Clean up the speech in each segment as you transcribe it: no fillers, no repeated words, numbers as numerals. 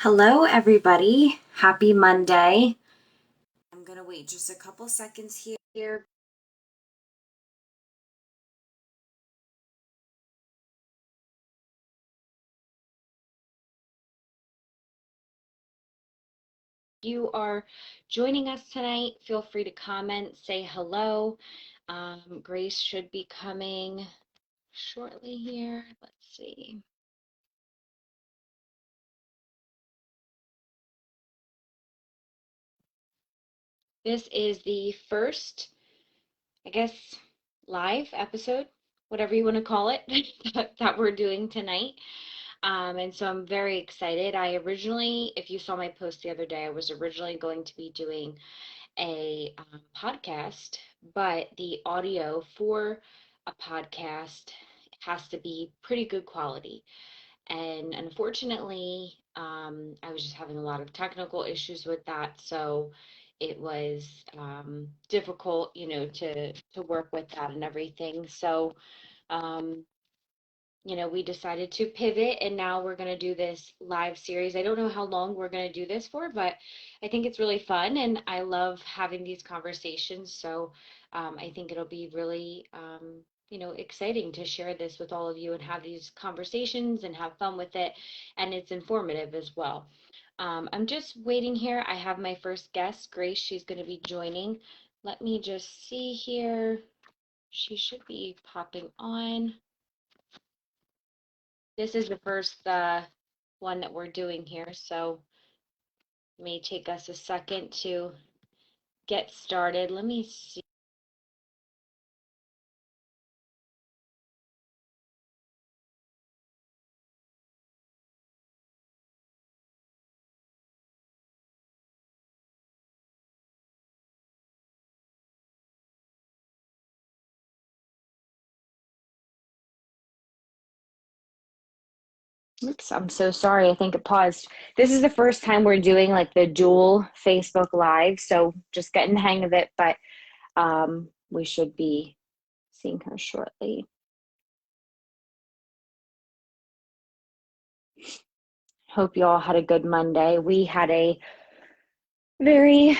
Hello, everybody. Happy Monday. I'm going to wait just a couple seconds here. You are joining us tonight. Feel free to comment, say hello. Grace should be coming shortly here. Let's see. This is the first, I guess, live episode, whatever you want to call it, that we're doing tonight. And so I'm very excited. If you saw my post the other day, I was originally going to be doing a podcast, but the audio for a podcast has to be pretty good quality. And unfortunately, I was just having a lot of technical issues with that. So it was difficult, to work with that and everything. So, um, we decided to pivot and now we're going to do this live series. I don't know how long we're going to do this for, but I think it's really fun and I love having these conversations. So I think it'll be really, exciting to share this with all of you and have these conversations and have fun with it. And it's informative as well. I'm just waiting here. I have my first guest, Grace. She's going to be joining. Let me just see here. She should be popping on. This is the first one that we're doing here, so it may take us a second to get started. Let me see. Oops, I'm so sorry. I think it paused. This is the first time we're doing like the dual Facebook Live, so just getting the hang of it, but we should be seeing her shortly. Hope you all had a good Monday. We had a very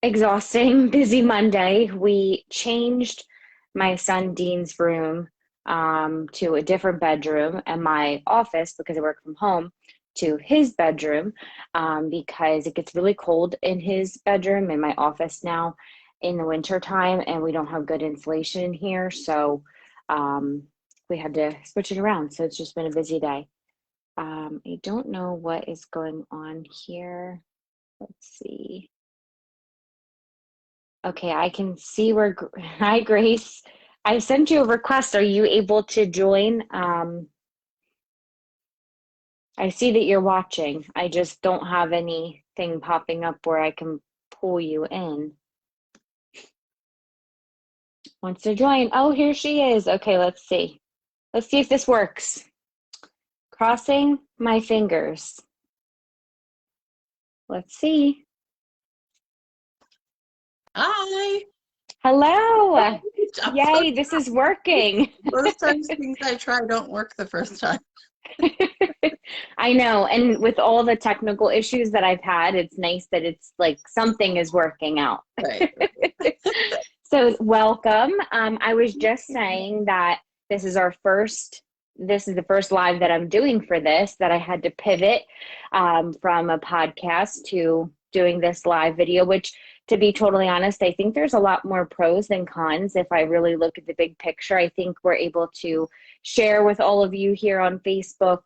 exhausting, busy Monday. We changed my son Dean's room to a different bedroom and my office, because I work from home, to his bedroom because it gets really cold in his bedroom and my office now in the winter time, and we don't have good insulation in here. So we had to switch it around. So it's just been a busy day. I don't know what is going on here. Let's see. Okay, I can see where, hi Grace. I sent you a request. Are you able to join? I see that you're watching. I just don't have anything popping up where I can pull you in. Wants to join. Oh, here she is. Okay, let's see. Let's see if this works. Crossing my fingers. Let's see. Hi. Hello. Yay, this is working. Most times things I try don't work the first time. I know. And with all the technical issues that I've had, it's nice that it's like something is working out. Right. So welcome. I was just saying that this is the first live that I'm doing for this, that I had to pivot from a podcast to doing this live video, which, to be totally honest, I think there's a lot more pros than cons. If I really look at the big picture, I think we're able to share with all of you here on Facebook.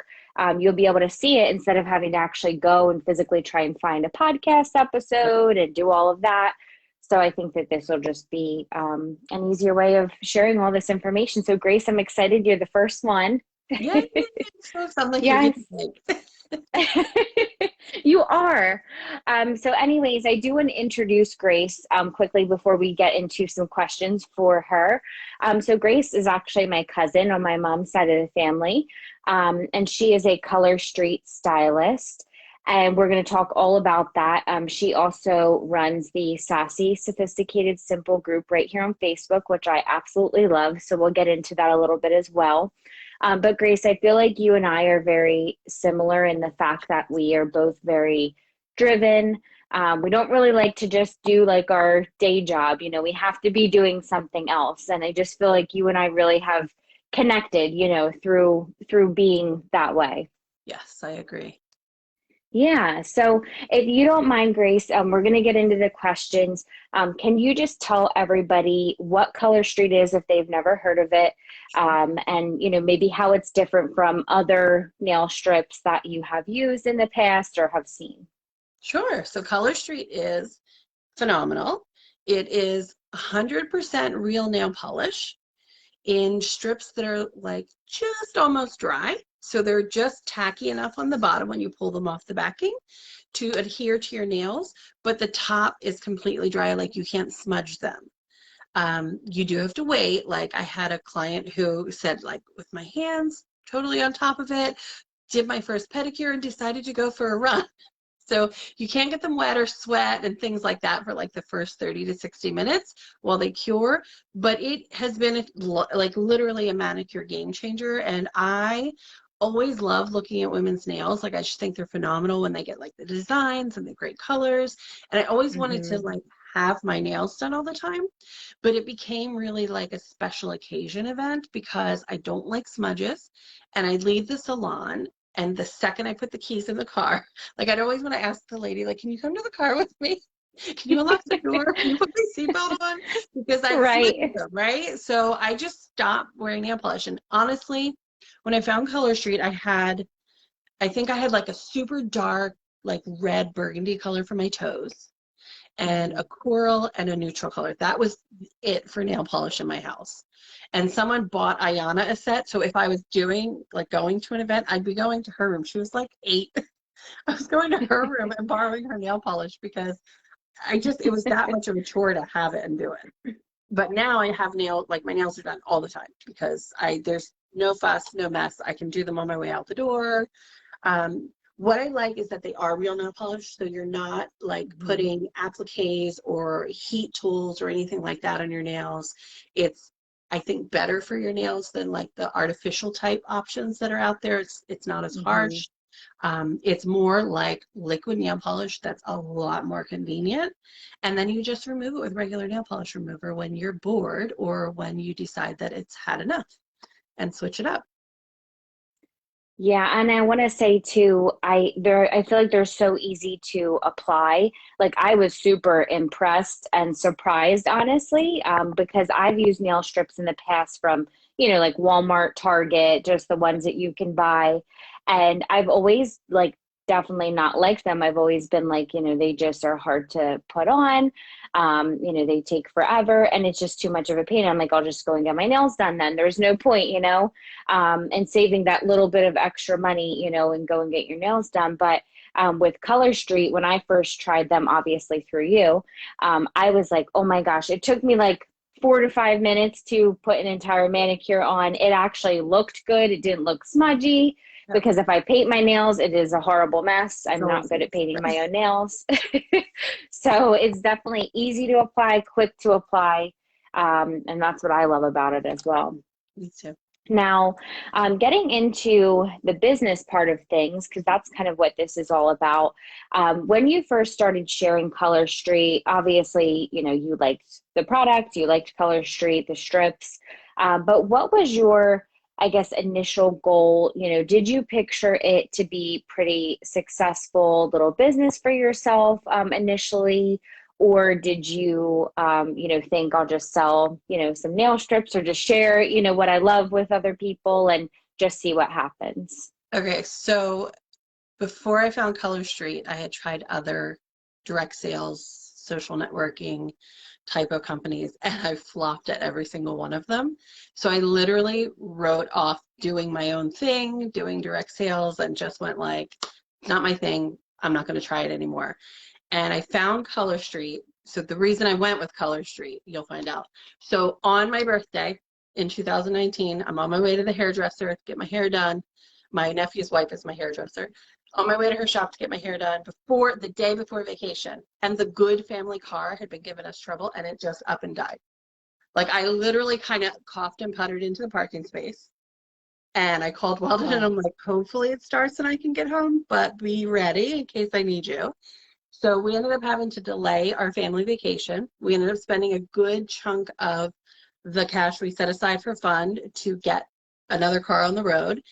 You'll be able to see it instead of having to actually go and physically try and find a podcast episode and do all of that. So I think that this will just be an easier way of sharing all this information. So Grace, I'm excited. You're the first one. Yeah, so sounds like Yes. you're getting You are. So anyways, I do want to introduce Grace quickly before we get into some questions for her. So Grace is actually my cousin on my mom's side of the family, and she is a Color Street Stylist. And we're going to talk all about that. She also runs the Sassy, Sophisticated, Simple group right here on Facebook, which I absolutely love. So we'll get into that a little bit as well. But Grace, I feel like you and I are very similar in the fact that we are both very driven. We don't really like to just do like our day job. You know, we have to be doing something else. And I just feel like you and I really have connected, through being that way. Yes, I agree. Yeah. So if you don't mind, Grace, we're going to get into the questions. Can you just tell everybody what Color Street is if they've never heard of it? And, maybe how it's different from other nail strips that you have used in the past or have seen. Sure. So Color Street is phenomenal. It is 100% real nail polish in strips that are like just almost dry. So they're just tacky enough on the bottom when you pull them off the backing to adhere to your nails, but the top is completely dry, like you can't smudge them. You do have to wait. Like I had a client who said, like, with my hands totally on top of it, did my first pedicure and decided to go for a run. So you can't get them wet or sweat and things like that for like the first 30 to 60 minutes while they cure. But it has been like literally a manicure game changer. And I always love looking at women's nails. Like I just think they're phenomenal when they get like the designs and the great colors. And I always wanted to Hmm. like have my nails done all the time. But it became really like a special occasion event because I don't like smudges and I leave the salon. And the second I put the keys in the car, like I'd always want to ask the lady, like, can you come to the car with me? Can you unlock the door? Can you put my seatbelt on? Because I'd smudge Right. them, right? So I just stopped wearing nail polish. And honestly, when I found Color Street, I think I had like a super dark, like red burgundy color for my toes and Hmm. a coral and a neutral color. That was it for nail polish in my house. And someone bought Ayana a set. So if I was doing like going to an event, I'd be going to her room. She was like 8. I was going to her room and borrowing her nail polish because it was that much of a chore to have it and do it. But now I have like my nails are done all the time because there's no fuss, no mess. I can do them on my way out the door. What I like is that they are real nail polish, so you're not like Hmm. putting appliques or heat tools or anything like that on your nails. It's, I think, better for your nails than like the artificial type options that are out there. It's not as Hmm. harsh. It's more like liquid nail polish that's a lot more convenient. And then you just remove it with regular nail polish remover when you're bored or when you decide that it's had enough and switch it up. Yeah, and I want to say too, I feel like they're so easy to apply. Like I was super impressed and surprised, honestly, because I've used nail strips in the past from, like Walmart, Target, just the ones that you can buy, and I've always like definitely not liked them. I've always been like, they just are hard to put on. They take forever, and it's just too much of a pain. I'm like, I'll just go and get my nails done then. There's no point. And saving that little bit of extra money, and go and get your nails done. But with Color Street, when I first tried them, obviously through you, I was like, oh my gosh, it took me like 4 to 5 minutes to put an entire manicure on. It actually looked good. It didn't look smudgy Yep. because if I paint my nails, it is a horrible mess. It's I'm not always good at nice. painting my own nails. So it's definitely easy to apply, quick to apply. And that's what I love about it as well. Me too. Now, getting into the business part of things, because that's kind of what this is all about. When you first started sharing Color Street, obviously, you liked the product, you liked Color Street, the strips. But what was your, I guess, initial goal? Did you picture it to be pretty successful little business for yourself initially? Or did you, think I'll just sell, some nail strips or just share, what I love with other people and just see what happens? Okay, so before I found Color Street, I had tried other direct sales, social networking type of companies, and I flopped at every single one of them. So I literally wrote off doing my own thing, doing direct sales, and just went like, not my thing. I'm not going to try it anymore. And I found Color Street. So the reason I went with Color Street, you'll find out. So on my birthday in 2019, I'm on my way to the hairdresser to get my hair done. My nephew's wife is my hairdresser. On my way to her shop to get my hair done before the day before vacation. And the good family car had been giving us trouble and it just up and died. Like I literally kind of coughed and puttered into the parking space. And I called Weldon and Oh. I'm like, hopefully it starts and I can get home, but be ready in case I need you. So we ended up having to delay our family vacation. We ended up spending a good chunk of the cash we set aside for fund to get another car on the road.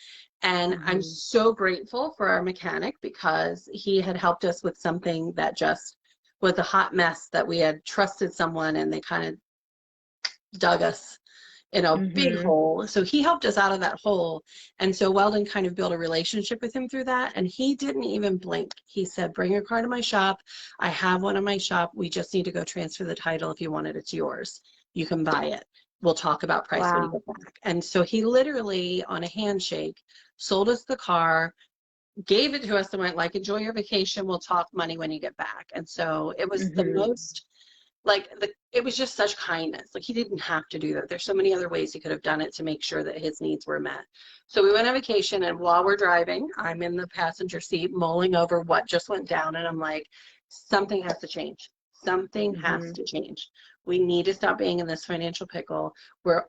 And I'm Hmm. so grateful for our mechanic because he had helped us with something that just was a hot mess that we had trusted someone and they kind of dug us in a big Hmm. hole. So he helped us out of that hole. And so Weldon kind of built a relationship with him through that. And he didn't even blink. He said, bring your car to my shop. I have one in my shop. We just need to go transfer the title. If you want it, it's yours. You can buy it. We'll talk about price when you Wow. get back. And so he literally, on a handshake, sold us the car, gave it to us and went like, enjoy your vacation. We'll talk money when you get back. And so it was the Hmm. most it was just such kindness. Like he didn't have to do that. There's so many other ways he could have done it to make sure that his needs were met. So we went on vacation, and while we're driving, I'm in the passenger seat mulling over what just went down, and I'm like, something has to change. Something has Hmm. to change. We need to stop being in this financial pickle where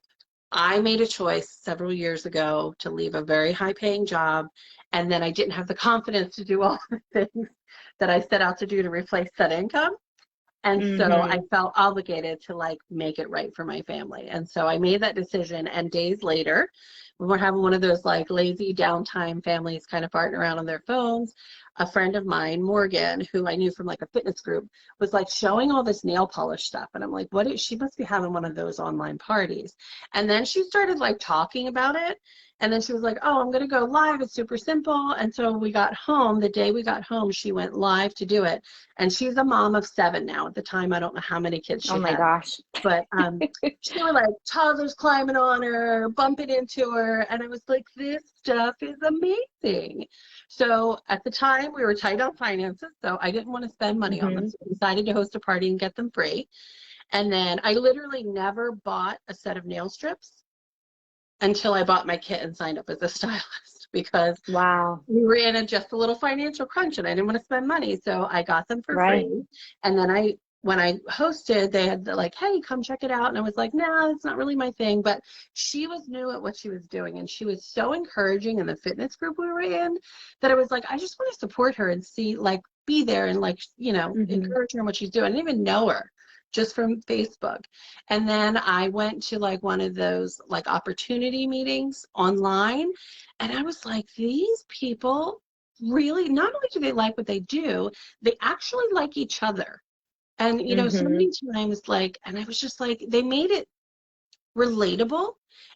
I made a choice several years ago to leave a very high paying job, and then I didn't have the confidence to do all the things that I set out to do to replace that income. And so I Hmm. felt obligated to like make it right for my family. And so I made that decision. And days later, we were having one of those like lazy downtime families kind of farting around on their phones. A friend of mine, Morgan, who I knew from like a fitness group, was like showing all this nail polish stuff. And I'm like, what is she must be having one of those online parties. And then she started like talking about it. And then she was like, oh, I'm going to go live. It's super simple. And so we got home. The day we got home, she went live to do it. And she's a mom of 7 now. At the time, I don't know how many kids Oh she my had, gosh. but she were like toddlers climbing on her, bumping into her, and I was like, this stuff is amazing. So at the time, we were tight on finances, so I didn't want to spend money on them. Hmm. So I decided to host a party and get them free. And then I literally never bought a set of nail strips until I bought my kit and signed up as a stylist because Wow. we were in just a little financial crunch and I didn't want to spend money. So I got them for Right. free. And then when I hosted, they had like, hey, come check it out. And I was like, nah, it's not really my thing. But she was new at what she was doing. And she was so encouraging in the fitness group we were in that I was like, I just want to support her and see, like, be there and like, Hmm. encourage her in what she's doing. I didn't even know her just from Facebook. And then I went to like one of those like opportunity meetings online. And I was like, these people really, not only do they like what they do, they actually like each other. And, so Hmm. many times, like, and I was just like, they made it relatable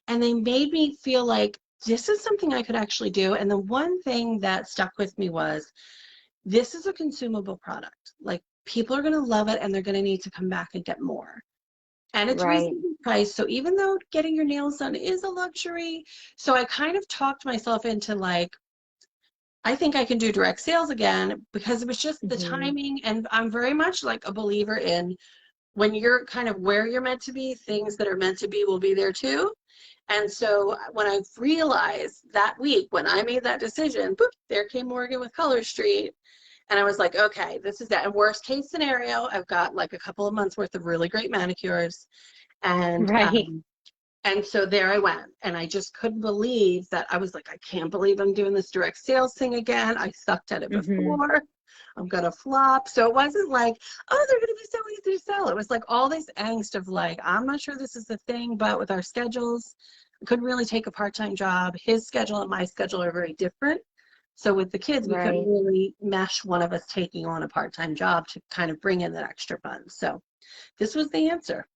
and they made me feel like this is something I could actually do. And the one thing that stuck with me was this is a consumable product. Like, people are going to love it and they're going to need to come back and get more. And it's Right. reasonably priced. So even though getting your nails done is a luxury, so I kind of talked myself into like, I think I can do direct sales again because it was just the Hmm. timing. And I'm very much like a believer in when you're kind of where you're meant to be, things that are meant to be will be there too. And so when I realized that week when I made that decision, boop, there came Morgan with Color Street. And I was like, okay, this is that. And worst case scenario, I've got like a couple of months worth of really great manicures. And Right. and so there I went. And I just couldn't believe that I was like, I can't believe I'm doing this direct sales thing again. I sucked at it Hmm. before. I'm going to flop. So it wasn't like, oh, they're going to be so easy to sell. It was like all this angst of like, I'm not sure this is the thing, but with our schedules, I couldn't really take a part-time job. His schedule and my schedule are very different. So with the kids, we couldn't Right. really mesh one of us taking on a part-time job to kind of bring in that extra funds. So this was the answer.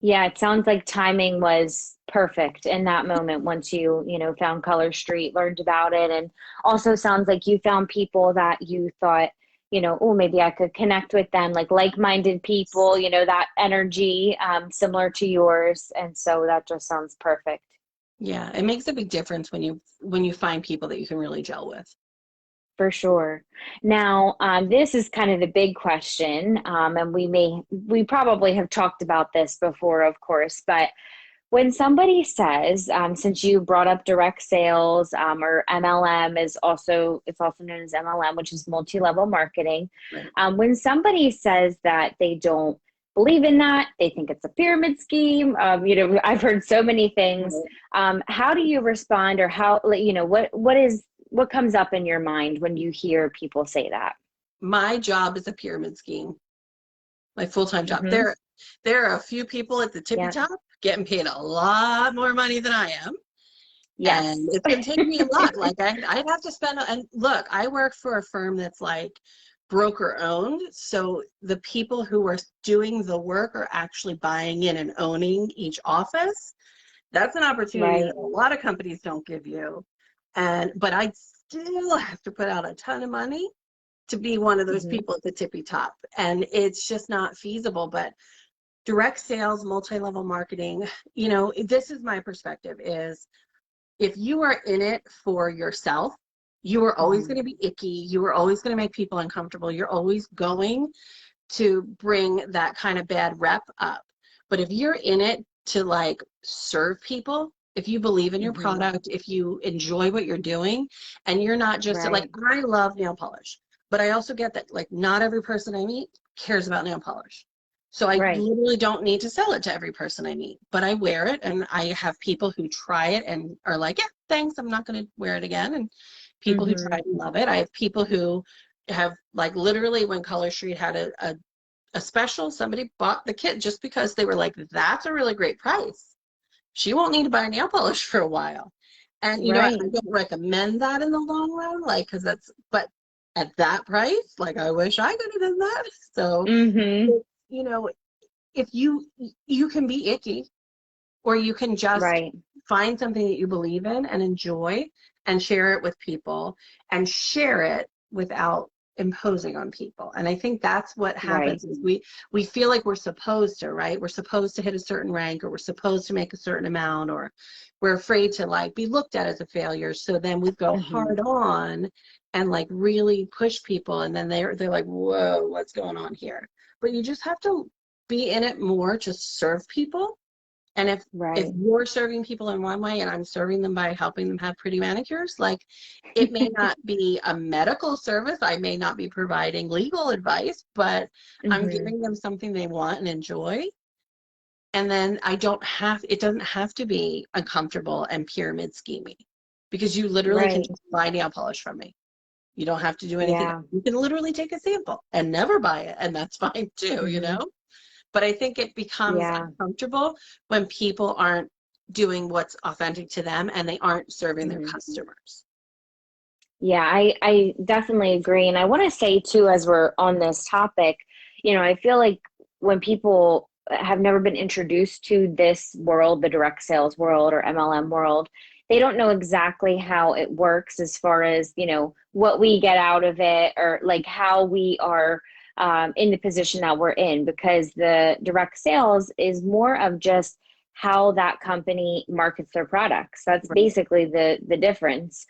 Yeah, it sounds like timing was perfect in that moment once you found Color Street, learned about it, and also sounds like you found people that you thought, oh, maybe I could connect with them, like-minded people, that energy, similar to yours. And so that just sounds perfect. Yeah, it makes a big difference when you find people that you can really gel with. For sure. Now, this is kind of the big question, and we probably have talked about this before, of course, but when somebody says, since you brought up direct sales, or MLM it's also known as MLM, which is multi-level marketing. Right. When somebody says that they don't believe in that. They think it's a pyramid scheme. I've heard so many things. Right. How do you respond, or how, what comes up in your mind when you hear people say that? My job is a pyramid scheme, my full-time job. Mm-hmm. There are a few people at the tippy Yeah. top getting paid a lot more money than I am. And Yes. it's going to take me a lot. Like I'd have to spend, and look, I work for a firm that's like broker owned. So the people who are doing the work are actually buying in and owning each office. That's an opportunity Right. that a lot of companies don't give you. But I still have to put out a ton of money to be one of those Mm-hmm. people at the tippy top. And it's just not feasible. But direct sales, multi-level marketing, this is my perspective is if you are in it for yourself, you are always Mm-hmm. going to be icky. You are always going to make people uncomfortable. You're always going to bring that kind of bad rep up. But if you're in it to like serve people, if you believe in your Mm-hmm. product, if you enjoy what you're doing, and you're not just like, Right. I love nail polish, but I also get that like not every person I meet cares about nail polish. So I Right. literally don't need to sell it to every person I meet, but I wear it and I have people who try it and are like, yeah, thanks, I'm not going to wear it again. And people who Mm-hmm. try it and love it. I have people who have like literally when Color Street had a special, somebody bought the kit just because they were like, that's a really great price. She won't need to buy nail polish for a while. And I Right. don't recommend that in the long run, like, because but at that price, like, I wish I could have done that. So, Mm-hmm. you know, if you can be icky, or you can just Right. find something that you believe in and enjoy and share it with people and share it without imposing on people. And I think that's what Right. happens is we feel like we're supposed to, right? We're supposed to hit a certain rank, or we're supposed to make a certain amount, or we're afraid to like be looked at as a failure. So then we go Mm-hmm. hard on and like really push people, and then they're like, whoa, what's going on here? But you just have to be in it more to serve people. And if Right. you're serving people in one way and I'm serving them by helping them have pretty manicures, like, it may not be a medical service, I may not be providing legal advice, but I'm Mm-hmm. giving them something they want and enjoy. And then it doesn't have to be uncomfortable and pyramid scheming, because you literally can Right. just buy nail polish from me. You don't have to do anything. Yeah. You can literally take a sample and never buy it, and that's fine too. Mm-hmm. But I think it becomes Yeah. uncomfortable when people aren't doing what's authentic to them and they aren't serving their Mm-hmm. customers. Yeah, I definitely agree. And I want to say too, as we're on this topic, I feel like when people have never been introduced to this world, the direct sales world or MLM world, they don't know exactly how it works as far as, what we get out of it, or like how we are in the position that we're in, because the direct sales is more of just how that company markets their products. That's Right. basically the difference.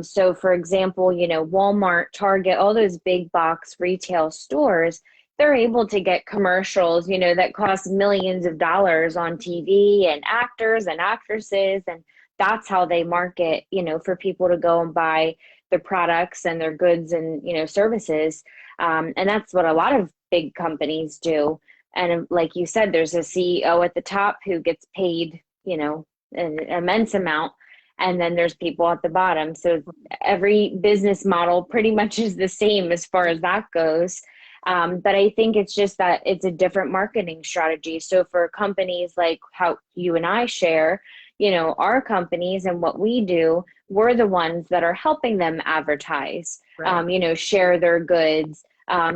So, for example, Walmart, Target, all those big box retail stores, they're able to get commercials, that cost millions of dollars on TV, and actors and actresses. And that's how they market, for people to go and buy their products and their goods and, services. And that's what a lot of big companies do. And like you said, there's a CEO at the top who gets paid, an immense amount, and then there's people at the bottom. So every business model pretty much is the same as far as that goes. But I think it's just that it's a different marketing strategy. So for companies like how you and I share, our companies and what we do, we're the ones that are helping them advertise, Right. share their goods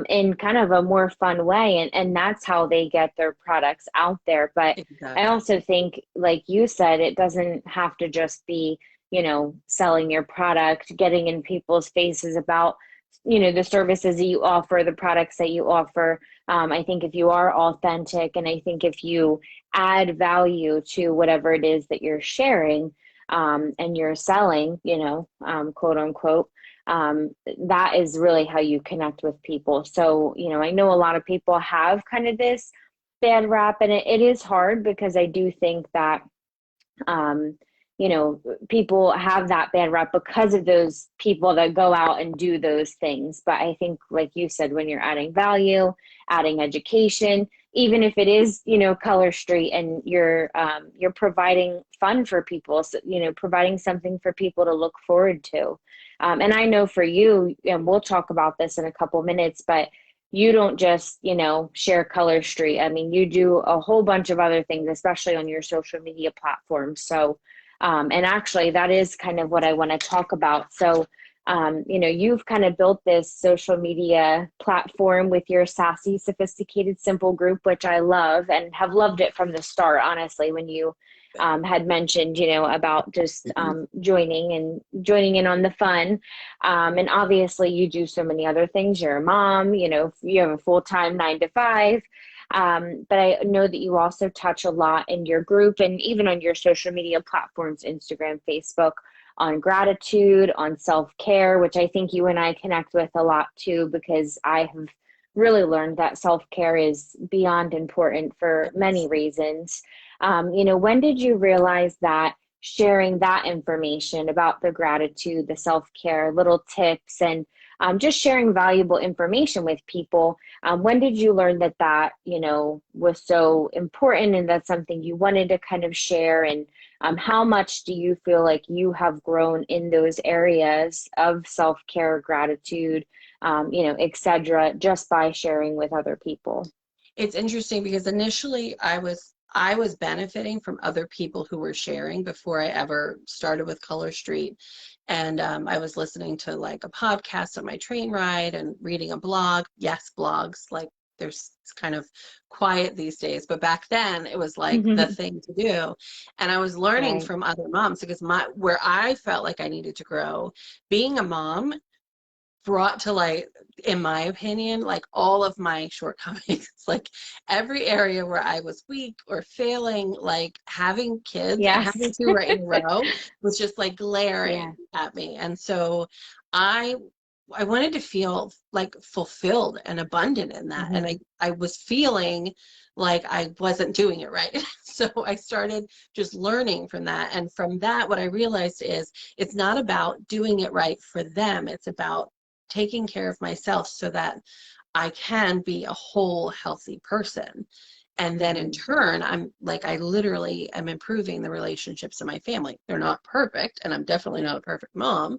in kind of a more fun way. And that's how they get their products out there. But I Exactly. also think, like you said, it doesn't have to just be, selling your product, getting in people's faces about, the services that you offer, the products that you offer. I think if you are authentic, and I think if you add value to whatever it is that you're sharing, and you're selling, quote unquote, that is really how you connect with people. So, I know a lot of people have kind of this bad rap, and it is hard, because I do think that, um, people have that bad rap because of those people that go out and do those things. But I think, like you said, when you're adding value, adding education, even if it is, Color Street, and you're providing fun for people, so, providing something for people to look forward to. And I know for you, and we'll talk about this in a couple minutes, but you don't just, share Color Street. I mean, you do a whole bunch of other things, especially on your social media platforms. So, and actually, that is kind of what I want to talk about. So, you've kind of built this social media platform with your Sassy, Sophisticated, Simple group, which I love and have loved it from the start, honestly, when you had mentioned, about just joining in on the fun. And obviously, you do so many other things. You're a mom, you have a full-time 9 to 5. But I know that you also touch a lot in your group and even on your social media platforms, Instagram, Facebook, on gratitude, on self-care, which I think you and I connect with a lot too, because I have really learned that self-care is beyond important for many reasons. When did you realize that sharing that information about the gratitude, the self-care, little tips, and just sharing valuable information with people, when did you learn that was so important and that's something you wanted to kind of share? And how much do you feel like you have grown in those areas of self-care, gratitude, etc., just by sharing with other people? It's interesting because initially I was benefiting from other people who were sharing before I ever started with Color Street. And I was listening to like a podcast on my train ride and reading a blog. Yes, blogs, like it's kind of quiet these days, but back then it was like the thing to do. And I was learning Right. from other moms because where I felt like I needed to grow, being a mom brought to light, in my opinion, like all of my shortcomings, like every area where I was weak or failing, like having kids and having Yes. two right in a row was just like glaring Yeah. at me. And so I I wanted to feel like fulfilled and abundant in that. And Hmm. I was feeling like I wasn't doing it right. So I started just learning from that. And from that, what I realized is it's not about doing it right for them. It's about taking care of myself so that I can be a whole healthy person. And then in Hmm. turn, I'm like, I literally am improving the relationships in my family. They're not perfect, and I'm definitely not a perfect mom.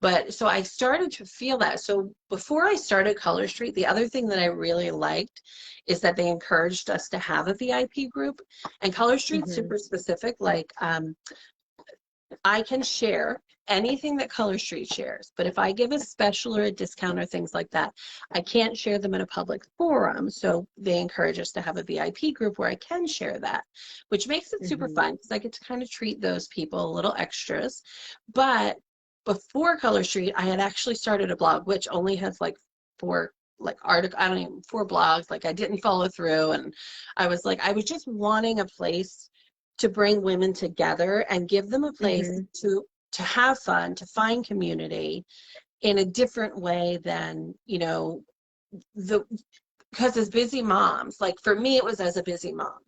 But so I started to feel that. So before I started Color Street, the other thing that I really liked is that they encouraged us to have a VIP group. And Color Street's Hmm. super specific. Like, I can share anything that Color Street shares, but if I give a special or a discount or things like that, I can't share them in a public forum. So they encourage us to have a VIP group where I can share that, which makes it super Hmm. fun because I get to kind of treat those people a little extras. But before Color Street, I had actually started a blog, which only has like four like article, I don't even, four blogs. Like I didn't follow through. And I was just wanting a place to bring women together and give them a place Hmm. to have fun, to find community in a different way than, the because as busy moms, like for me it was as a busy mom,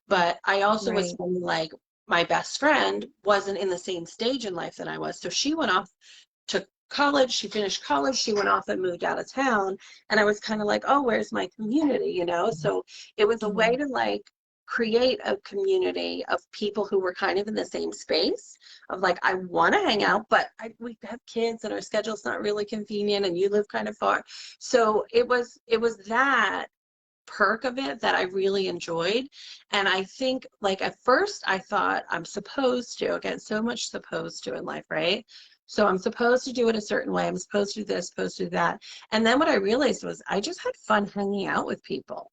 but I also was Right. feeling like my best friend wasn't in the same stage in life that I was. So she went off to college, she finished college, she went off and moved out of town. And I was kind of like, oh, where's my community? So it was a way Hmm. to like create a community of people who were kind of in the same space of like, I want to hang out, but we have kids and our schedule's not really convenient and you live kind of far. So it was that perk of it that I really enjoyed. And I think like at first I thought I'm supposed to, again, so much supposed to in life, right? So I'm supposed to do it a certain way. I'm supposed to do this, supposed to do that. And then what I realized was I just had fun hanging out with people.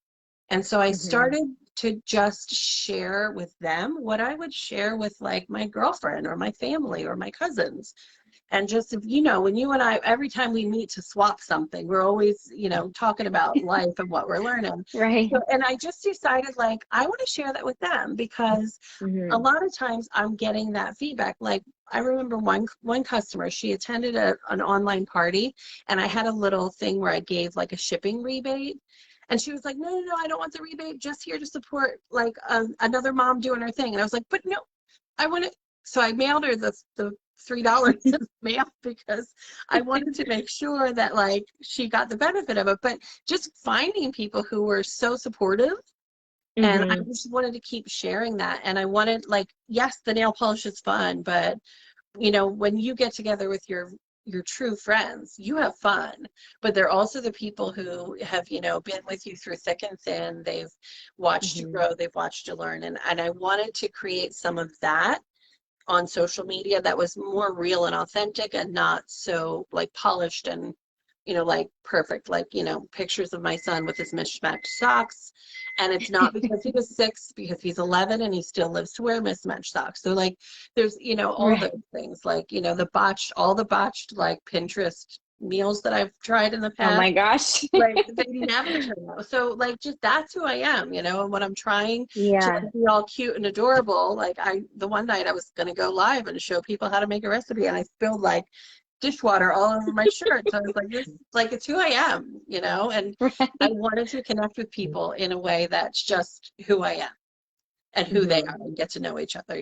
And so I Hmm. started to just share with them what I would share with like my girlfriend or my family or my cousins. And just, when you and I, every time we meet to swap something, we're always, talking about life and what we're learning. Right. So, and I just decided, like, I want to share that with them because a Hmm. lot of times I'm getting that feedback. Like, I remember one customer, she attended an online party, and I had a little thing where I gave like a shipping rebate. And she was like, no, no, no, I don't want the rebate, just here to support like another mom doing her thing. And I was like, but no, I want to. So I mailed her the $3 in mail because I wanted to make sure that like she got the benefit of it. But just finding people who were so supportive And I Hmm. just wanted to keep sharing that. And I wanted, like, yes, the nail polish is fun, but when you get together with your true friends, you have fun, but they're also the people who have, been with you through thick and thin. They've watched you Hmm. grow, they've watched you learn. And I wanted to create some of that on social media that was more real and authentic and not so like polished and like perfect, like pictures of my son with his mismatched socks. And it's not because he was 6, because he's 11 and he still lives to wear mismatched socks. So like there's all Right. those things, like all the botched like Pinterest meals that I've tried in the Oh my past. gosh. Like they never turn out. So like just that's who I am, and when I'm trying to Yeah. like be all cute and adorable, like the one night I was gonna go live and show people how to make a recipe, and I spilled like dishwater all over my shirt. So I was like, this like it's who I am, and I Right. wanted to connect with people in a way that's just who I am and who they are Hmm. and get to know each other.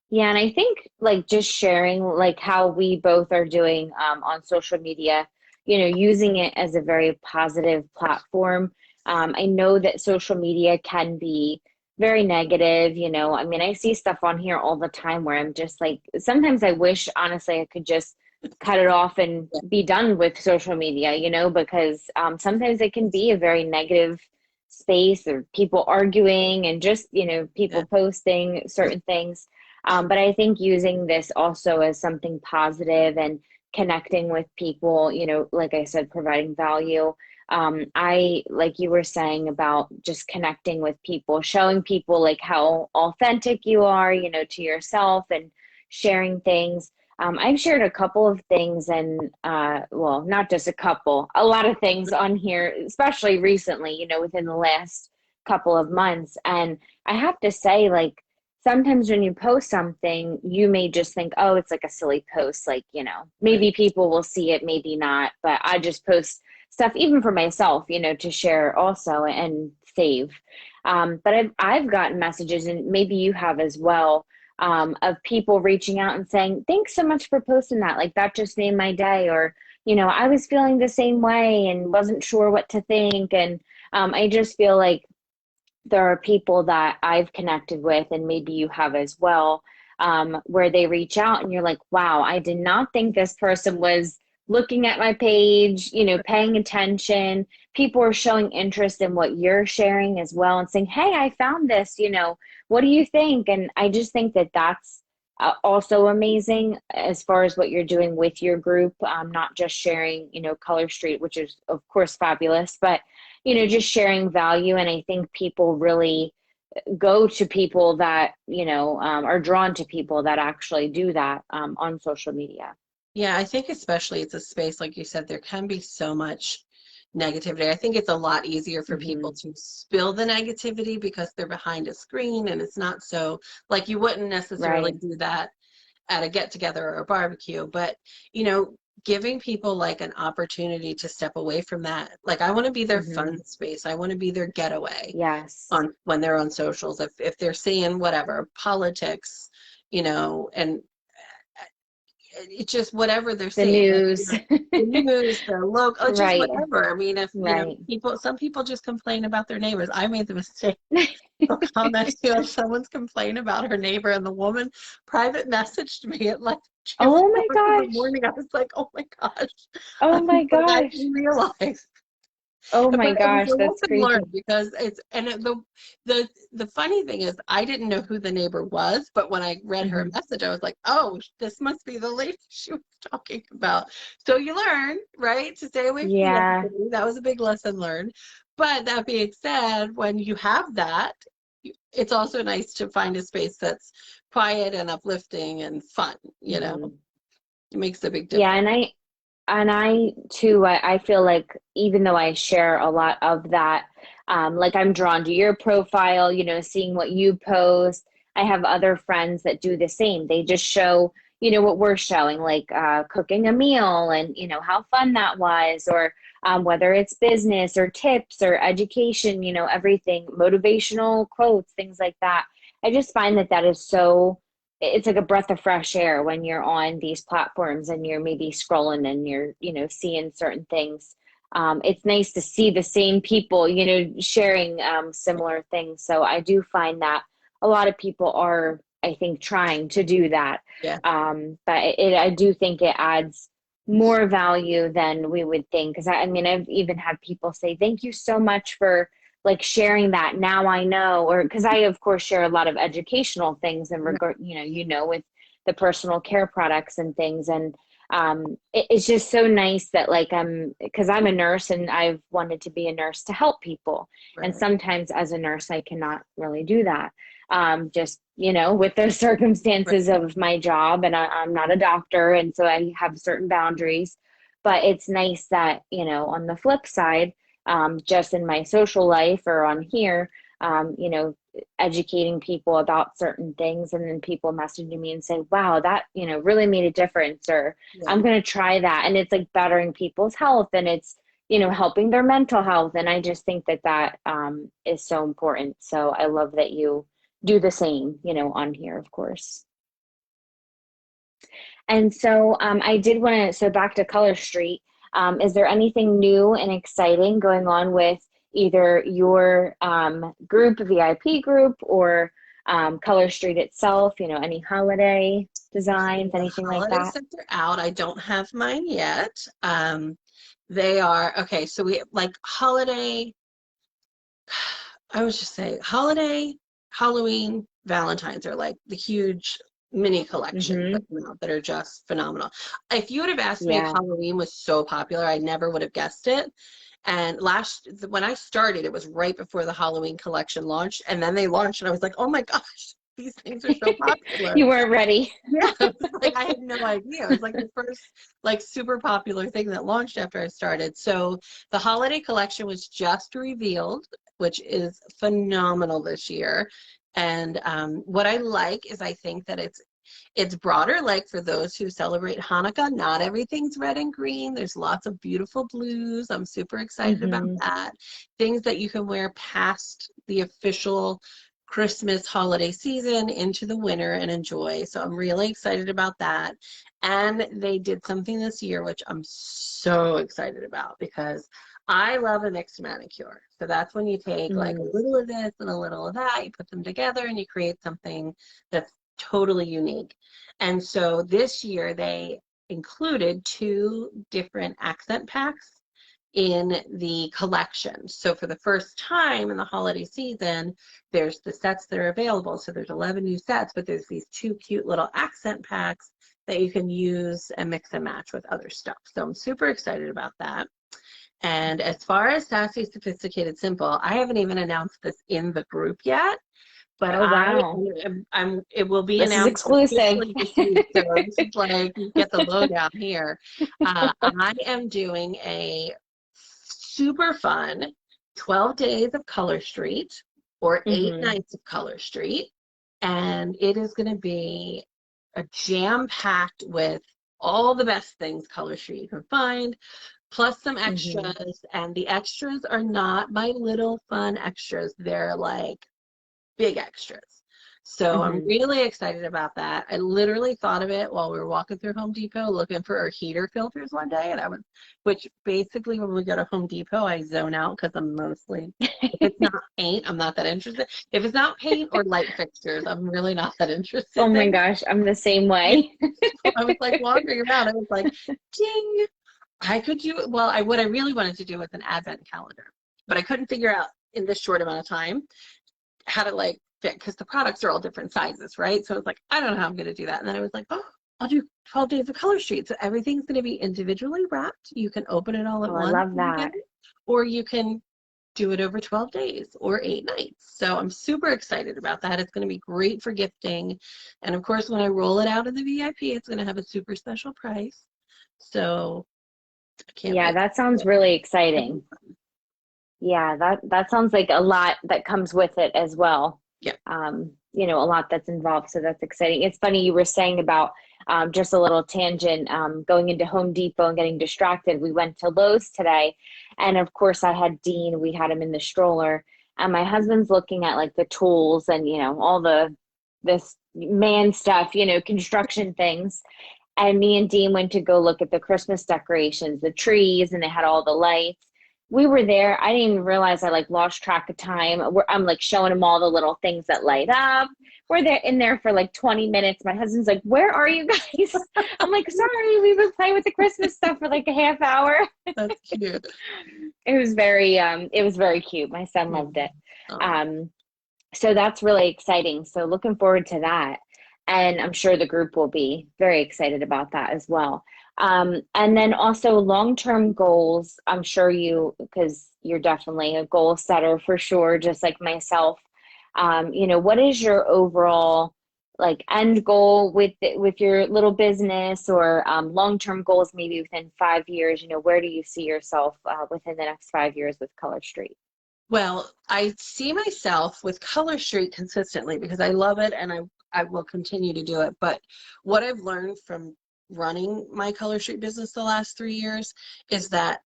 Yeah, and I think like just sharing like how we both are doing on social media, using it as a very positive platform. I know that social media can be very negative, I mean, I see stuff on here all the time where I'm just like, sometimes I wish, honestly, I could just cut it off and Yeah, be done with social media, because sometimes it can be a very negative space, or people arguing and just, yeah, people posting certain things. But I think using this also as something positive and connecting with people, like I said, providing value. Like you were saying about just connecting with people, showing people like how authentic you are, to yourself, and sharing things. I've shared a couple of things, and well, not just a couple, a lot of things on here, especially recently, within the last couple of months. And I have to say, like, sometimes when you post something, you may just think, oh, it's like a silly post. Like, right. maybe people will see it, maybe not. But I just post stuff, even for myself, to share also and save. But I've gotten messages, and maybe you have as well, of people reaching out and saying, thanks so much for posting that. Like, that just made my day. Or, I was feeling the same way and wasn't sure what to think. And I just feel like there are people that I've connected with, and maybe you have as well, where they reach out and you're like, wow, I did not think this person was looking at my page, paying attention. People are showing interest in what you're sharing as well and saying, hey, I found this, what do you think? And I just think that that's also amazing as far as what you're doing with your group, not just sharing, Color Street, which is, of course, fabulous, but just sharing value. And I think people really go to people that, are drawn to people that actually do that on social media. Yeah, I think especially it's a space, like you said, there can be so much negativity. I think it's a lot easier for people Hmm. to spill the negativity because they're behind a screen, and it's not so like you wouldn't necessarily Right. do that at a get together or a barbecue. But, you know, giving people like an opportunity to step away from that. Like I want to be their Hmm. fun space. I want to be their getaway Yes. on when they're on socials. If they're seeing whatever politics, and it's just whatever they're The seeing, like news. the news, the local, just Right. whatever. I mean, if Right. some people just complain about their neighbors. I made the mistake of commenting on someone's complaint about her neighbor, and the woman private messaged me at like two Oh my o'clock in the gosh. morning. I was like, oh my gosh, Oh I my but I didn't gosh. realize. Oh But my it was gosh. a That's lesson crazy. learned because the funny thing is I didn't know who the neighbor was, but when I read her Hmm. message, I was like, oh, this must be the lady she was talking about. So you learn, right, to stay away from the Yeah. negativity. That was a big lesson learned. But that being said, when you have that, it's also nice to find a space that's quiet and uplifting and fun. Hmm. It makes a big Yeah. difference. And I too, I feel like even though I share a lot of that, like I'm drawn to your profile, seeing what you post. I have other friends that do the same. They just show, what we're showing, like cooking a meal and, how fun that was, or whether it's business or tips or education, everything, motivational quotes, things like that. I just find that that is so, it's like a breath of fresh air when you're on these platforms and you're maybe scrolling and you're, seeing certain things. it's nice to see the same people, sharing similar things. So I do find that a lot of people are, I think, trying to do that. Yeah. But I do think it adds more value than we would think. Because I mean, I've even had people say, "Thank you so much for like sharing that. Now I know." Or because I, of course, share a lot of educational things in regard, with the personal care products and things, and it's just so nice that like because I'm a nurse and I've wanted to be a nurse to help people, and Right. sometimes as a nurse I cannot really do that, just with the Right. circumstances of my job, and I'm not a doctor, and so I have certain boundaries. But it's nice that on the flip side, just in my social life or on here, educating people about certain things, and then people messaging me and say, wow, that really made a difference, or Yeah. I'm going to try that, and it's like bettering people's health, and it's helping their mental health, and I just think that is so important. So I love that you do the same on here, of course. And so I did want to, so back to Color Street. Is there anything new and exciting going on with either your group, VIP group, or Color Street itself? Any holiday So designs, the anything like holiday that? sets are out. I don't have mine yet. They are okay. So we like holiday. I would just say holiday, Halloween, Valentine's are like the huge mini collections that Mm-hmm. come out that are just phenomenal. If you would have asked me if Yeah. Halloween was so popular, I never would have guessed it. And when I started, it was right before the Halloween collection launched, and then they launched, and I was like, oh my gosh, these things are so popular. You weren't ready. Yeah, it was like I had no idea. It was like the first like super popular thing that launched after I started. So the holiday collection was just revealed, which is phenomenal this year. And what I like is I think that it's broader, like for those who celebrate Hanukkah, not everything's red and green. There's lots of beautiful blues. I'm super excited about Mm-hmm. that. Things that you can wear past the official Christmas holiday season into the winter and enjoy. So I'm really excited about that. And they did something this year, which I'm so excited about because I love a mixed manicure. So that's when you take like a Mm-hmm. little of this and a little of that, you put them together and you create something that's totally unique. And so this year they included two different accent packs in the collection. So for the first time in the holiday season, there's the sets that are available. So there's 11 new sets, but there's these two cute little accent packs that you can use and mix and match with other stuff. So I'm super excited about that. And as far as Sassy, Sophisticated, Simple, I haven't even announced this in the group yet, but Oh, wow. it will be This is announced exclusive. officially this week. So this is like you get the lowdown here. I am doing a super fun 12 days of Color Street or eight Mm-hmm. nights of Color Street, and it is going to be a jam packed with all the best things Color Street you can find, plus some Mm-hmm. extras. And the extras are not my little fun extras, they're like big extras. So I'm Mm-hmm. really excited about that. I literally thought of it while we were walking through Home Depot looking for our heater filters one day, and which basically when we go to Home Depot, I zone out because I'm mostly, if it's not paint, I'm not that interested. If it's not paint or light fixtures, I'm really not that interested Oh my there. gosh, I'm the same Yeah. way. So I was like wandering around. I was like, ding, I could do, well, what I really wanted to do was an advent calendar, but I couldn't figure out in this short amount of time how to like fit because the products are all different sizes, right? So I was like, I don't know how I'm going to do that. And then I was like, oh, I'll do 12 days of Color Street. So everything's going to be individually wrapped. You can open it all at Oh, I once love when you get that. it, or you can do it over 12 days or 8 nights. So I'm super excited about that. It's going to be great for gifting. And of course, when I roll it out in the VIP, it's going to have a super special price. So I can't Yeah, wait. that sounds really exciting. Yeah, that sounds like a lot that comes with it as well. Yeah. A lot that's involved, so that's exciting. It's funny you were saying about just a little tangent, going into Home Depot and getting distracted. We went to Lowe's today, and of course I had Dean, we had him in the stroller, and my husband's looking at like the tools and all the this man stuff, construction things. And me and Dean went to go look at the Christmas decorations, the trees, and they had all the lights. We were there. I didn't even realize I like lost track of time. I'm like showing him all the little things that light up. We're there in there for like 20 minutes. My husband's like, "Where are you guys?" I'm like, "Sorry, we've been playing with the Christmas stuff for like a half hour." That's cute. It was very cute. My son Yeah. loved it. Oh. Um, so that's really exciting. So looking forward to that. And I'm sure the group will be very excited about that as well. And then also long-term goals. I'm sure because you're definitely a goal setter for sure, just like myself. What is your overall like end goal with your little business or long-term goals maybe within 5 years? Where do you see yourself within the next 5 years with Color Street? Well, I see myself with Color Street consistently because I love it and I will continue to do it. But what I've learned from running my Color Street business the last 3 years is that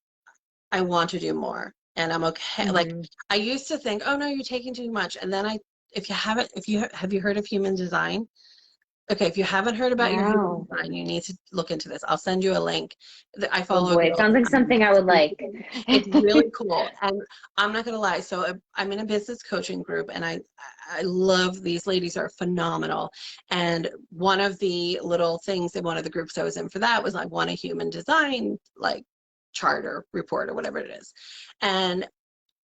I want to do more and I'm okay. Like Hmm. I used to think, oh no, you're taking too much. And then if you haven't, if you have you heard of human design? Okay, if you haven't heard about your human No. design, you need to look into this. I'll send you a link. I Oh follow a boy, it girl. sounds like something I would like. It's really cool, and I'm not gonna lie. So I'm in a business coaching group, and I love these ladies are phenomenal. And one of the little things in one of the groups I was in for that was I want a human design like charter report or whatever it is, and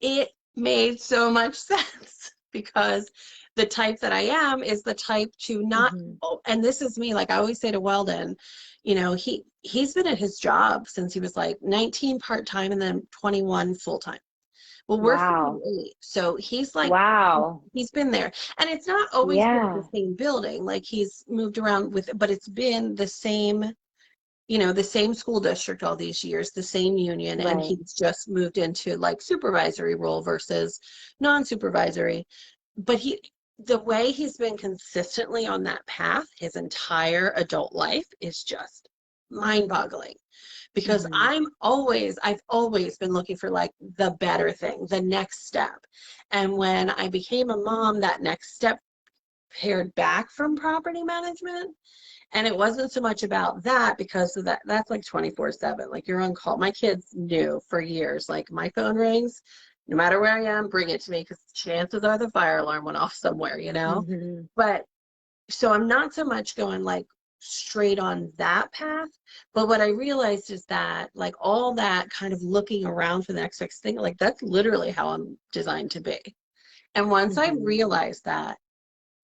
it made so much sense because the type that I am is the type to not, Hmm. oh, and this is me, like I always say to Weldon, he's been at his job since he was like 19 part-time and then 21 full-time. Well, we're Wow. 58, so he's like Wow. he's been there. And it's not always been in the Yeah. same building, like he's moved around with, but it's been the same school district all these years, the same union, and Right. he's just moved into like supervisory role versus non-supervisory. But the way he's been consistently on that path his entire adult life is just mind-boggling because Hmm. I've always been looking for like the better thing, the next step. And when I became a mom, that next step pared back from property management, and it wasn't so much about that because of that's like 24/7. Like you're on call. My kids knew for years, like my phone rings, no matter where I am, bring it to me because chances are the fire alarm went off somewhere. Hmm. But so I'm not so much going like straight on that path. But what I realized is that like all that kind of looking around for the next thing, like that's literally how I'm designed to be. And once I Hmm. realized that,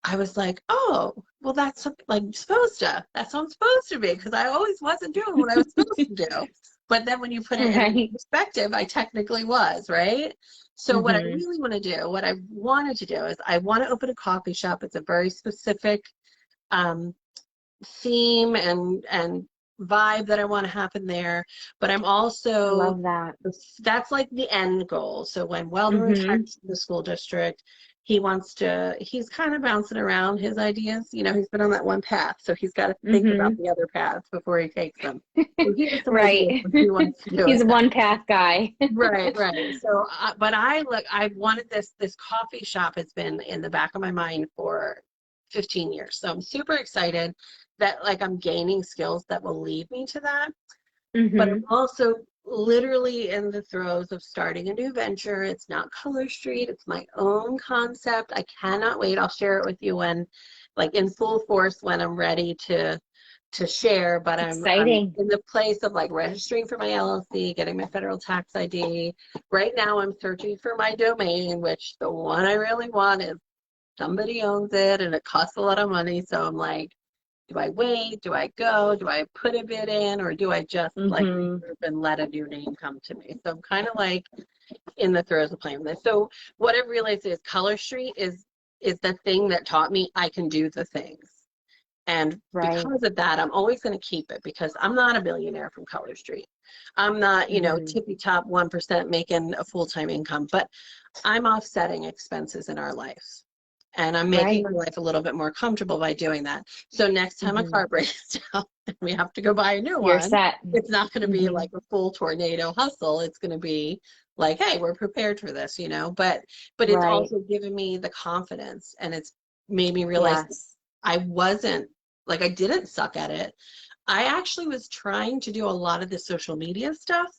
I was like, oh, well, that's how I'm supposed to be, because I always wasn't doing what I was supposed to do. But then when you put it in Right. perspective, I technically was, right? So what I Hmm. really want to do, what I wanted to do is I want to open a coffee shop. It's a very specific um, theme and vibe that I want to happen there. But I'm I also love that. that's like the end goal. So when Weldon Hmm. retires from the school district, he's kind of bouncing around his ideas. He's been on that one path, so he's got to think about Hmm. the other paths before he takes them. So he has some ideas, Right. but he wants to do He's it a now. one path guy. Right, right. So, but I've wanted this coffee shop has been in the back of my mind for 15 years. So I'm super excited that like I'm gaining skills that will lead me to that. But I'm Hmm. also literally in the throes of starting a new venture. It's not Color Street, it's my own concept. I cannot wait. I'll share it with you when, like in full force, when I'm ready to share. But It's I'm exciting. in the place of like registering for my LLC, getting my federal tax ID. Right now I'm searching for my domain, which the one I really want is somebody owns it and it costs a lot of money. So I'm like, do I wait? Do I go? Do I put a bid in? Or do I just like Hmm. regroup and let a new name come to me? So I'm kind of like in the throes of playing with this. So what I've realized is Color Street is the thing that taught me I can do the things. And Right. because of that, I'm always going to keep it because I'm not a millionaire from Color Street. I'm not, Hmm. tippy top 1% making a full-time income, but I'm offsetting expenses in our life. And I'm making Right. my life a little bit more comfortable by doing that. So next time a Hmm. car breaks down and we have to go buy a new You're one, set. it's not going to be Hmm. like a full tornado hustle. It's going to be like, hey, we're prepared for this, but it's Right. also given me the confidence and it's made me realize Yes. I wasn't like I didn't suck at it. I actually was trying to do a lot of the social media stuff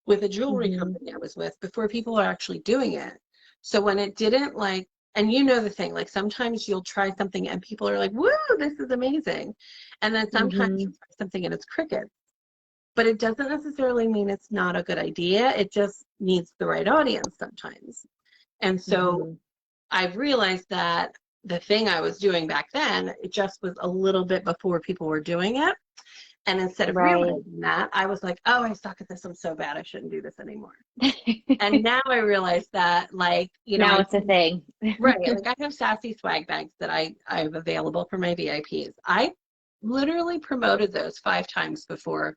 with a jewelry Hmm. company I was with before people were actually doing it. So when it didn't like, and you know the thing, like sometimes you'll try something and people are like, woo, this is amazing. And then sometimes Hmm. you'll try something and it's crickets. But it doesn't necessarily mean it's not a good idea. It just needs the right audience sometimes. And so Hmm. I've realized that the thing I was doing back then, it just was a little bit before people were doing it. And instead of Right. realizing that, I was like, oh, I suck at this. I'm so bad. I shouldn't do this anymore. And now I realize that, like, you know, Now it's a thing. right, like I have sassy swag bags that I have available for my VIPs. I literally promoted those 5 times before,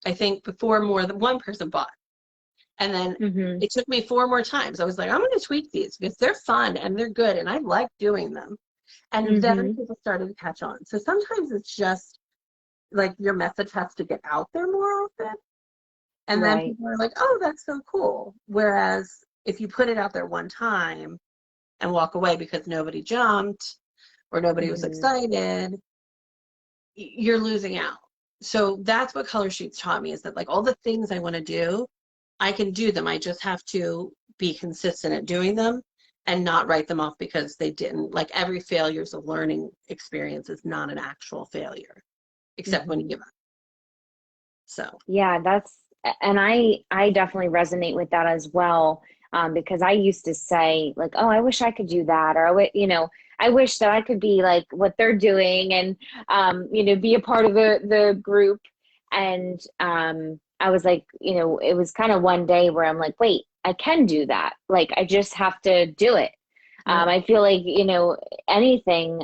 I think before more than one person bought. And then Hmm. it took me 4 more times. I was like, I'm going to tweak these because they're fun and they're good and I like doing them. And then Hmm. people started to catch on. So sometimes it's just like your message has to get out there more often. And then Right. people are like, oh, that's so cool. Whereas if you put it out there one time and walk away because nobody jumped or nobody was Hmm. excited, you're losing out. So that's what Color Streets taught me, is that like all the things I want to do, I can do them. I just have to be consistent at doing them and not write them off because they didn't. Like every failure is a learning experience, is not an actual failure, except when you Hmm. give up. So, Yeah, and I definitely resonate with that as well. Because I used to say like, oh, I wish I could do that, or I wish that I could be like what they're doing, and be a part of the group. And I was like, it was kind of one day where I'm like, wait, I can do that. Like, I just have to do it. right. I feel like, anything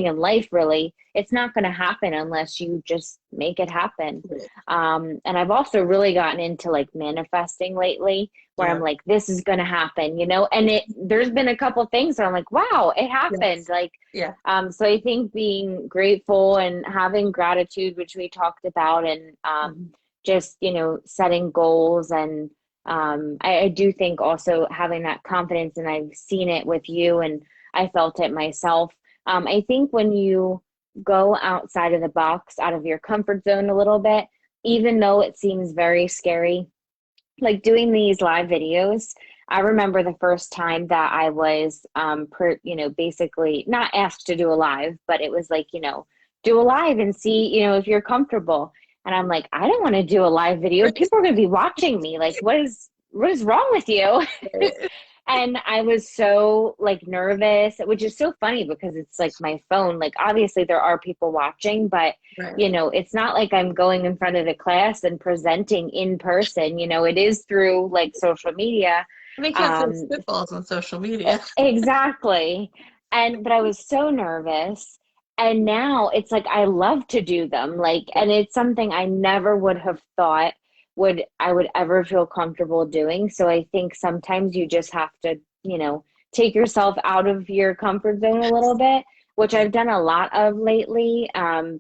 in life really, it's not going to happen unless you just make it happen. Right. And I've also really gotten into like manifesting lately, where I'm Yeah. like, this is going to happen, and there's been a couple things where I'm like, wow, it happened. Yes. Like, Yeah. so I think being grateful and having gratitude, which we talked about, and Mhm. just, setting goals. And I do think also having that confidence, and I've seen it with you and I felt it myself. I think when you go outside of the box, out of your comfort zone a little bit, even though it seems very scary, like doing these live videos. I remember the first time that I was, basically not asked to do a live, but it was like, do a live and see, if you're comfortable. And I'm like, I don't want to do a live video. People are going to be watching me. Like, what is wrong with you? Right. And I was so like nervous, which is so funny because it's like my phone. Like, obviously there are people watching, but Right. it's not like I'm going in front of the class and presenting in person. It is through like social media. Because there's Um, spitballs on social media. exactly. But I was so nervous. And now it's like I love to do them. Like, Yeah. and it's something I never would have thought would ever feel comfortable doing. So I think sometimes you just have to, take yourself out of your comfort zone a little bit, which Yeah. I've done a lot of lately,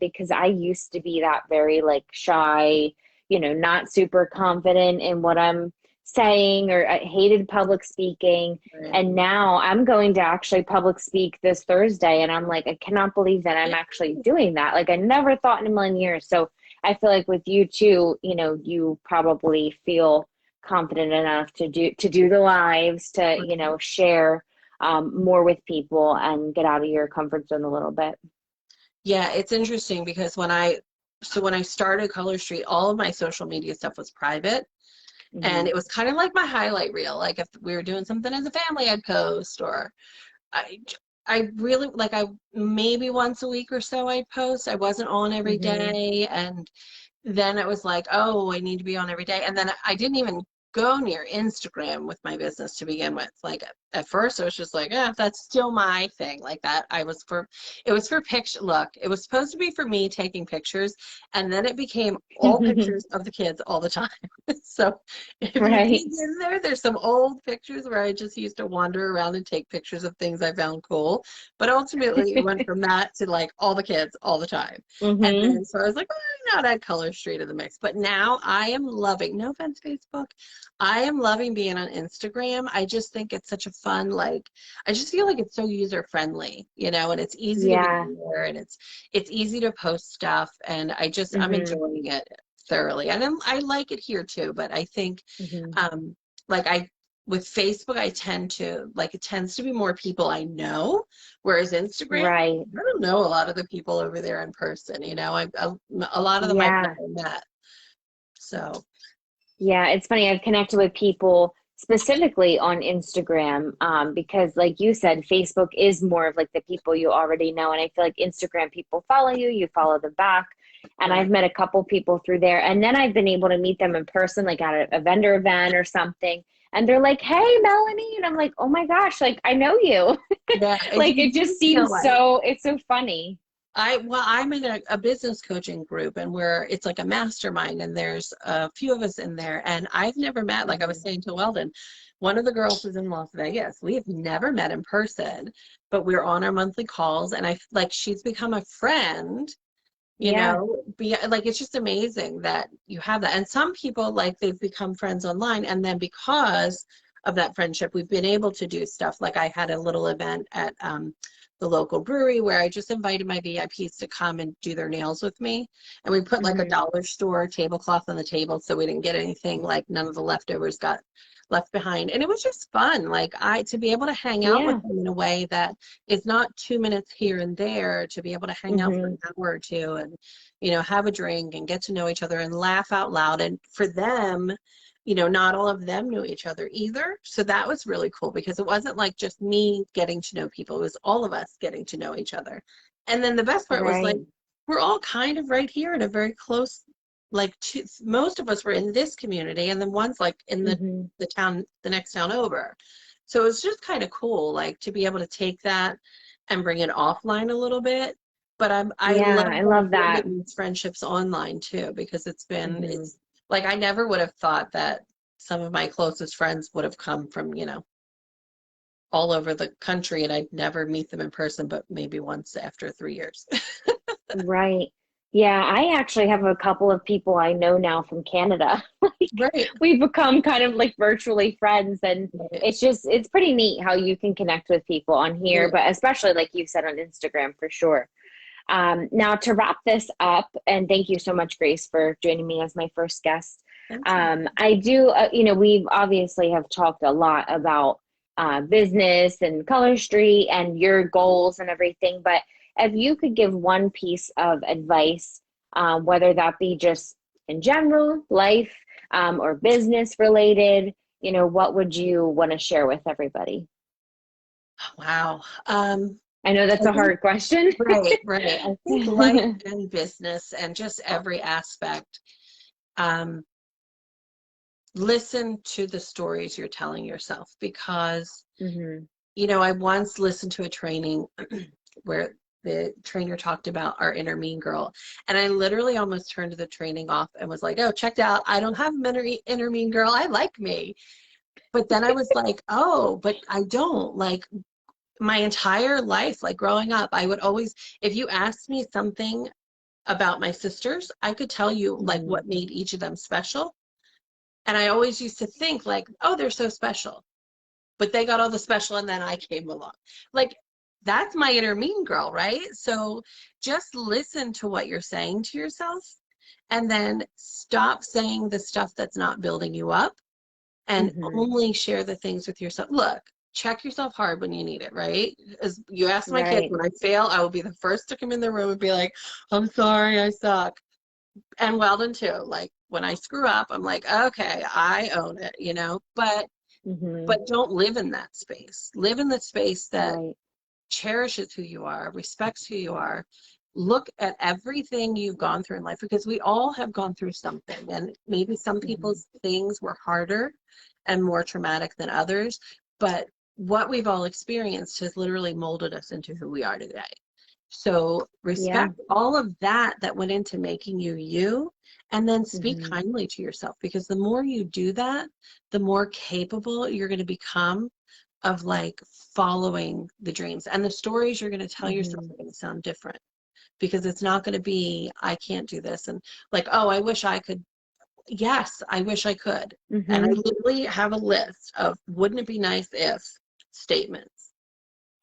because I used to be that very like shy, not super confident in what I'm saying, or I hated public speaking. Right. And now I'm going to actually public speak this Thursday. And I'm like, I cannot believe that I'm actually doing that. Like, I never thought in a million years. So I feel like with you too, you probably feel confident enough to do the lives, to, share more with people and get out of your comfort zone a little bit. Yeah, it's interesting because when I started Color Street, all of my social media stuff was private. And Hmm. it was kind of like my highlight reel. Like if we were doing something as a family, I'd post, or I, I really like, I maybe once a week or so I'd post. I wasn't on every Hmm. day. And then it was like, oh, I need to be on every day. And then I didn't even go near Instagram with my business to begin with. Like at first, I was just like, that's still my thing. Like that, it was for picture. Look, it was supposed to be for me taking pictures, and then it became all pictures of the kids all the time. So if you Right. dig in there, there's some old pictures where I just used to wander around and take pictures of things I found cool. But ultimately, it went from that to like all the kids all the time. And Hmm. then so I was like, well, not add Color Street in the mix. But now no offense, Facebook, I am loving being on Instagram. I just think it's such a fun, like, I just feel like it's so user friendly, you know, and it's easy to be Yeah. there, and it's easy to post stuff, and I'm Hmm. enjoying it thoroughly. And I like it here too, but I think Hmm. um like I with Facebook, I tend to like, it tends to be more people I know, whereas Instagram, Right. I don't know a lot of the people over there in person, you know. A lot of them I've Yeah. never met. So, Yeah, it's funny. I've connected with people specifically on Instagram, because, like you said, Facebook is more of like the people you already know. And I feel like Instagram people follow you, you follow them back. And I've right. met a couple people through there. And then I've been able to meet them in person, like at a vendor event or something. And they're like, "Hey, Melanie." And I'm like, "Oh my gosh, like I know you." Yeah, Like you it do just feel seems like it's so funny. I'm in a business coaching group, and it's like a mastermind, and there's a few of us in there, and I've never met, like I was Hmm. saying to Weldon, one of the girls is in Las Vegas. We have never met in person, but we're on our monthly calls, and I like she's become a friend, you Yeah. know, like it's just amazing that you have that. And some people, like, they've become friends online, and then because of that friendship, we've been able to do stuff. Like, I had a little event at the local brewery where I just invited my VIPs to come and do their nails with me, and we put like a Hmm. dollar store tablecloth on the table, so we didn't get anything, like none of the leftovers got left behind. And it was just fun, like, I to be able to hang out with Yeah. them in a way that is not 2 minutes here and there, to be able to hang out for Hmm. an hour or two, and, you know, have a drink and get to know each other and laugh out loud. And for them, you know, not all of them knew each other either. So that was really cool, because it wasn't like just me getting to know people, it was all of us getting to know each other. And then the best part was, like, Right. we're all kind of right here in a very close, like, most of us were in this community, and then one's like in Hmm. the town, the next town over. So it was just kind of cool, like, to be able to take that and bring it offline a little bit. But I Yeah, love I love that. building these friendships online too, because Hmm. it's like, I never would have thought that some of my closest friends would have come from, all over the country, and I'd never meet them in person, but maybe once after 3 years. Right. Yeah, I actually have a couple of people I know now from Canada. Like Right. we've become kind of like virtually friends, and Right. it's pretty neat how you can connect with people on here, Yeah. but especially like you said on Instagram for sure. Now to wrap this up, and thank you so much, Grace, for joining me as my first guest. Thank you. I do, we've obviously have talked a lot about business and Color Street and your goals and everything, but if you could give one piece of advice, whether that be just in general, life, or business related, what would you want to share with everybody? Wow. I know I that's a think, hard question. right, right. I think life and business and just every aspect, um, listen to the stories you're telling yourself, because, Hmm. I once listened to a training where the trainer talked about our inner mean girl, and I literally almost turned the training off and was like, "Oh, checked out. I don't have an inner mean girl. I like me." But then I was like, "Oh, but I don't." Like, my entire life, like growing up, I would always, if you asked me something about my sisters, I could tell you like Hmm. what made each of them special. And I always used to think like, "Oh, they're so special." But they got all the special, and then I came along. Like, that's my inner mean girl, right? So just listen to what you're saying to yourself, and then stop saying the stuff that's not building you up, and Hmm. only share the things with yourself. Look, check yourself hard when you need it, right? As you ask my kids, Right. when I fail, I will be the first to come in the room and be like, "I'm sorry, I suck." And Weldon too. Like, when I screw up, I'm like, "Okay, I own it," Hmm. but don't live in that space. Live in the space that Right. cherishes who you are, respects who you are. Look at everything you've gone through in life, because we all have gone through something. And maybe some Hmm. people's things were harder and more traumatic than others. But what we've all experienced has literally molded us into who we are today. So Yeah. respect all of that went into making you you, and then speak Hmm. kindly to yourself, because the more you do that, the more capable you're going to become of, like, following the dreams, and the stories you're going to tell yourself Hmm. are going to sound different, because it's not going to be, "I can't do this," and like, "Oh, I wish I could." Yes, I wish I could. And I Hmm. literally have a list of, wouldn't it be nice if. statements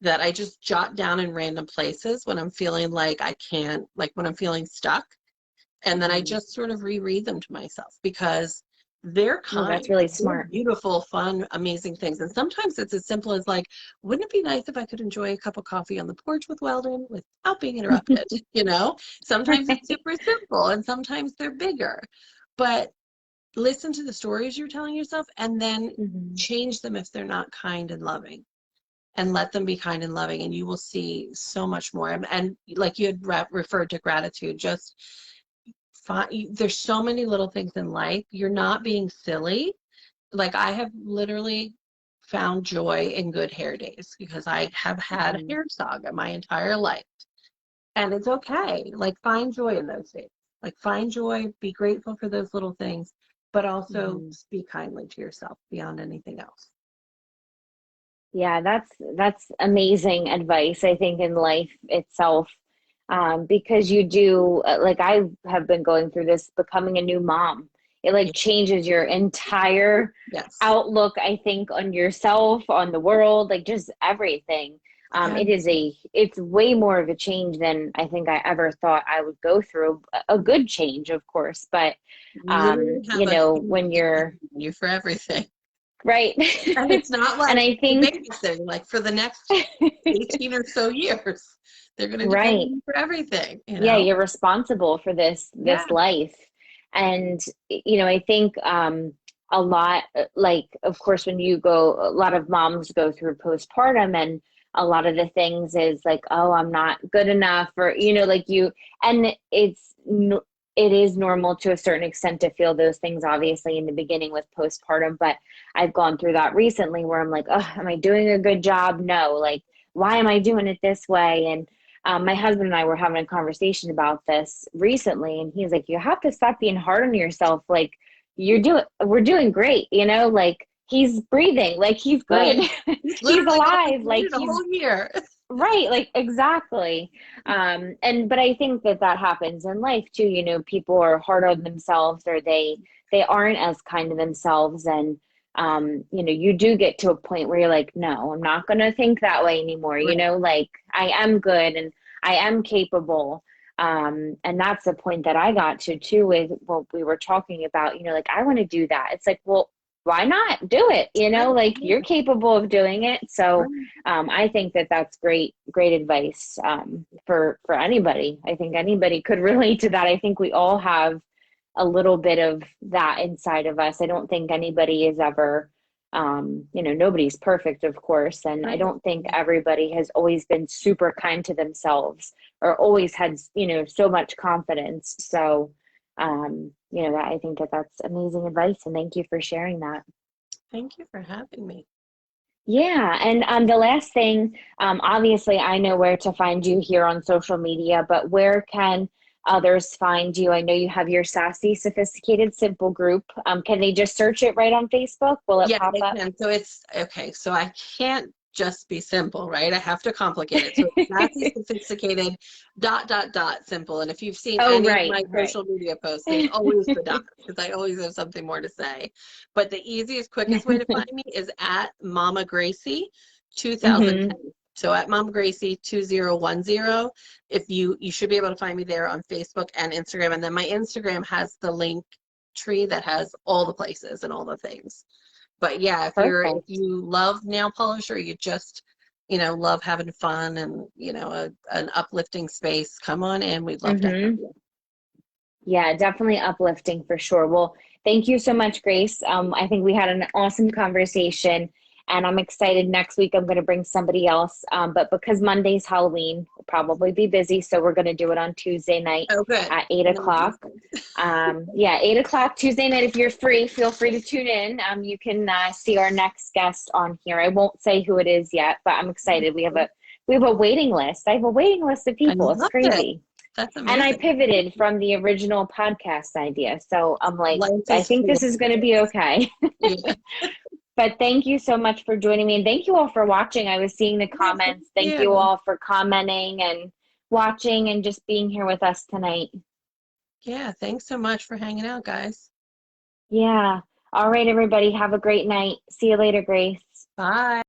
that I just jot down in random places when I'm feeling like I can't, like when I'm feeling stuck. And then I Mhm. just sort of reread them to myself because they're No, that's kind. really They're smart. beautiful, fun, amazing things. And sometimes it's as simple as like, wouldn't it be nice if I could enjoy a cup of coffee on the porch with Weldon without being interrupted? You know, sometimes it's Right. super simple and sometimes they're bigger. But listen to the stories you're telling yourself and then Mhm. change them if they're not kind and loving, and let them be kind and loving, and you will see so much more. And like you had referred to gratitude, just there's so many little things in life. You're not being silly. Like I have literally found joy in good hair days because I have had Mhm. hair saga my entire life. And it's okay. Like find joy in those days. Like find joy, be grateful for those little things, but also Mhm. speak kindly to yourself beyond anything else. Yeah, that's amazing advice, I think, in life itself. Because you do, like I have been going through this, becoming a new mom. It like Yeah. changes your entire Yes. outlook, I think, on yourself, on the world, like just everything. Yeah. It's way more of a change than I think I ever thought I would go through. A good change, of course, but You literally have a human when depending you're on you for everything. right. And it's not And like I the think babysitting, like for the next 18 or so years, they're going to depend on right. you for everything, you Yeah, know? you're responsible for this Yeah. life. And I think a lot, like of course when you go, a lot of moms go through postpartum, and a lot of the things is like, oh, I'm not good enough, or like you, and it is normal to a certain extent to feel those things, obviously, in the beginning with postpartum. But I've gone through that recently where I'm like, oh, am I doing a good job? No. Like, why am I doing it this way? And my husband and I were having a conversation about this recently, and he's like, "You have to stop being hard on yourself. Like, we're doing great, like he's breathing, like he's good, Right. He's he's literally only alive, like waited a he's whole year. right, like exactly." And but I think that happens in life too. People are hard on themselves, or they aren't as kind to themselves, and you do get to a point where you're like, no, I'm not going to think that way anymore. Right. Like I am good and I am capable. And that's the point that I got to too with what we were talking about, like I want to do that. It's like, well, why not do it? Right. Like Yeah. you're capable of doing it. So Right. I think that that's great advice for anybody. I think anybody could relate to that. I think we all have a little bit of that inside of us. I don't think anybody is ever, nobody's perfect, of course. And I Right. don't think everybody has always been super kind to themselves or always had, so much confidence. So, I think that that's amazing advice. And thank you for sharing that. Thank you for having me. Yeah, and the last thing, obviously, I know where to find you here on social media, but where can others find you? I know you have your Sassy, Sophisticated, Simple group. Can they just search it right on Facebook? Will it Yeah, pop they up? can. So it's okay. So I can't just be simple, right? I have to complicate it. So it's sassy, sophisticated, simple. And if you've seen Oh, any of right, my right. social media posts, there's always the dot because I always have something more to say. But the easiest, quickest way to find me is at Mama Gracie 2010. Hmm. So at Mama Gracie 2010. If you should be able to find me there on Facebook and Instagram. And then my Instagram has the link tree that has all the places and all the things. But yeah, if Perfect. you love nail polish or you just, love having fun and, an uplifting space, come on in. We'd love to have Hmm. you. Yeah, definitely uplifting for sure. Well, thank you so much, Grace. I think we had an awesome conversation, and I'm excited. Next week, I'm going to bring somebody else. But because Monday's Halloween, we'll probably be busy, so we're going to do it on Tuesday night Oh, good. at 8 o'clock. Amazing. Yeah, 8 o'clock Tuesday night. If you're free, feel free to tune in. You can see our next guest on here. I won't say who it is yet, but I'm excited. We have a waiting list. I have a waiting list of I people. It's love it. crazy. That's And I amazing. pivoted from the original podcast idea. So I'm like, Life I is think full this of is going to be pivots. okay. Yeah. But thank you so much for joining me. And thank you all for watching. I was seeing the Yeah, thank comments. Thank you you. all for commenting and watching and just being here with us tonight. Yeah, thanks so much for hanging out, guys. Yeah. All right, everybody. Have a great night. See you later, Grace. Bye.